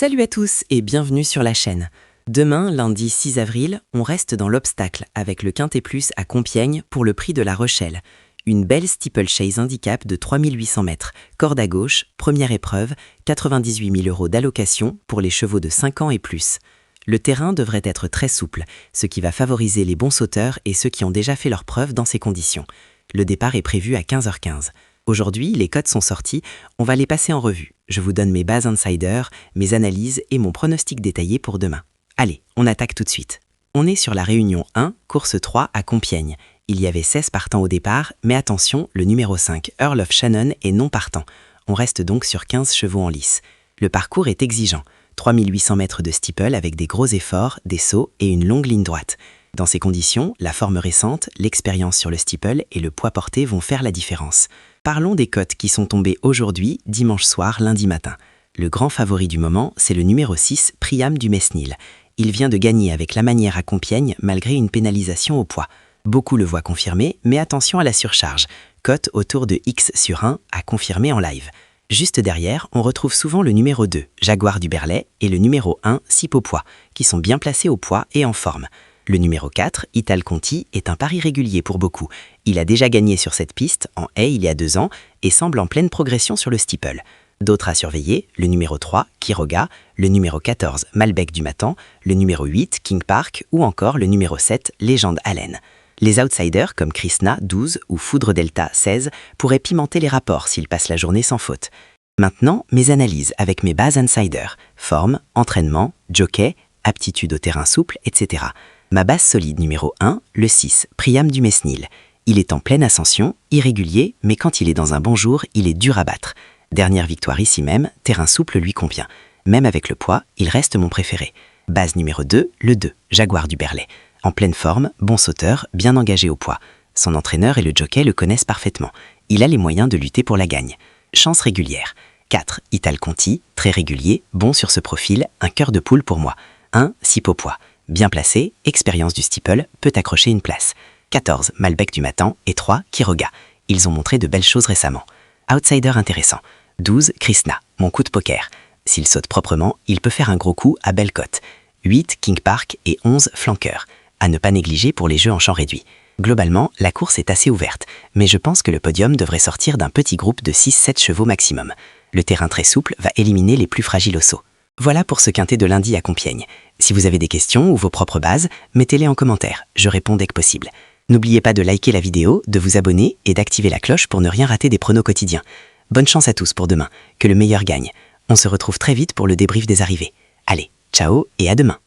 Salut à tous et bienvenue sur la chaîne. Demain, lundi 6 avril, on reste dans l'obstacle avec le Quintet Plus à Compiègne pour le prix de La Rochelle. Une belle steeplechase handicap de 3800 mètres, corde à gauche, première épreuve, 98 000 € d'allocation pour les chevaux de 5 ans et plus. Le terrain devrait être très souple, ce qui va favoriser les bons sauteurs et ceux qui ont déjà fait leur preuve dans ces conditions. Le départ est prévu à 15h15. Aujourd'hui, les cotes sont sorties, on va les passer en revue. Je vous donne mes bases insider, mes analyses et mon pronostic détaillé pour demain. Allez, on attaque tout de suite. On est sur la Réunion 1, course 3 à Compiègne. Il y avait 16 partants au départ, mais attention, le numéro 5, Earl of Shannon, est non partant. On reste donc sur 15 chevaux en lice. Le parcours est exigeant. 3800 mètres de steeple avec des gros efforts, des sauts et une longue ligne droite. Dans ces conditions, la forme récente, l'expérience sur le steeple et le poids porté vont faire la différence. Parlons des cotes qui sont tombées aujourd'hui, dimanche soir, lundi matin. Le grand favori du moment, c'est le numéro 6, Priam du Mesnil. Il vient de gagner avec la manière à Compiègne malgré une pénalisation au poids. Beaucoup le voient confirmer, mais attention à la surcharge. Cote autour de X/1 à confirmer en live. Juste derrière, on retrouve souvent le numéro 2, Jaguar du Berlay, et le numéro 1, Sipopois, qui sont bien placés au poids et en forme. Le numéro 4, Ital Conti, est un pari régulier pour beaucoup. Il a déjà gagné sur cette piste, en haie il y a 2 ans, et semble en pleine progression sur le steeple. D'autres à surveiller, le numéro 3, Quiroga, le numéro 14, Malbec du Matan, le numéro 8, King Park, ou encore le numéro 7, Légende Allen. Les outsiders comme Krishna, 12, ou Foudre Delta, 16, pourraient pimenter les rapports s'ils passent la journée sans faute. Maintenant, mes analyses avec mes bases insider, forme, entraînement, jockey, aptitude au terrain souple, etc. Ma base solide numéro 1, le 6, Priam du Mesnil. Il est en pleine ascension, irrégulier, mais quand il est dans un bon jour, il est dur à battre. Dernière victoire ici même, terrain souple lui convient. Même avec le poids, il reste mon préféré. Base numéro 2, le 2, Jaguar du Berlay. En pleine forme, bon sauteur, bien engagé au poids. Son entraîneur et le jockey le connaissent parfaitement. Il a les moyens de lutter pour la gagne. Chance régulière. 4, Ital Conti, très régulier, bon sur ce profil, un cœur de poule pour moi. 1, Sipopois. Bien placé, expérience du steeple, peut accrocher une place. 14, Malbec du Matan et 3, Quiroga. Ils ont montré de belles choses récemment. Outsider intéressant. 12, Krishna, mon coup de poker. S'il saute proprement, il peut faire un gros coup à belle cote. 8, King Park et 11, Flanqueur. À ne pas négliger pour les jeux en champ réduit. Globalement, la course est assez ouverte, mais je pense que le podium devrait sortir d'un petit groupe de 6-7 chevaux maximum. Le terrain très souple va éliminer les plus fragiles au saut. Voilà pour ce quintet de lundi à Compiègne. Si vous avez des questions ou vos propres bases, mettez-les en commentaire, je réponds dès que possible. N'oubliez pas de liker la vidéo, de vous abonner et d'activer la cloche pour ne rien rater des pronos quotidiens. Bonne chance à tous pour demain, que le meilleur gagne. On se retrouve très vite pour le débrief des arrivées. Allez, ciao et à demain.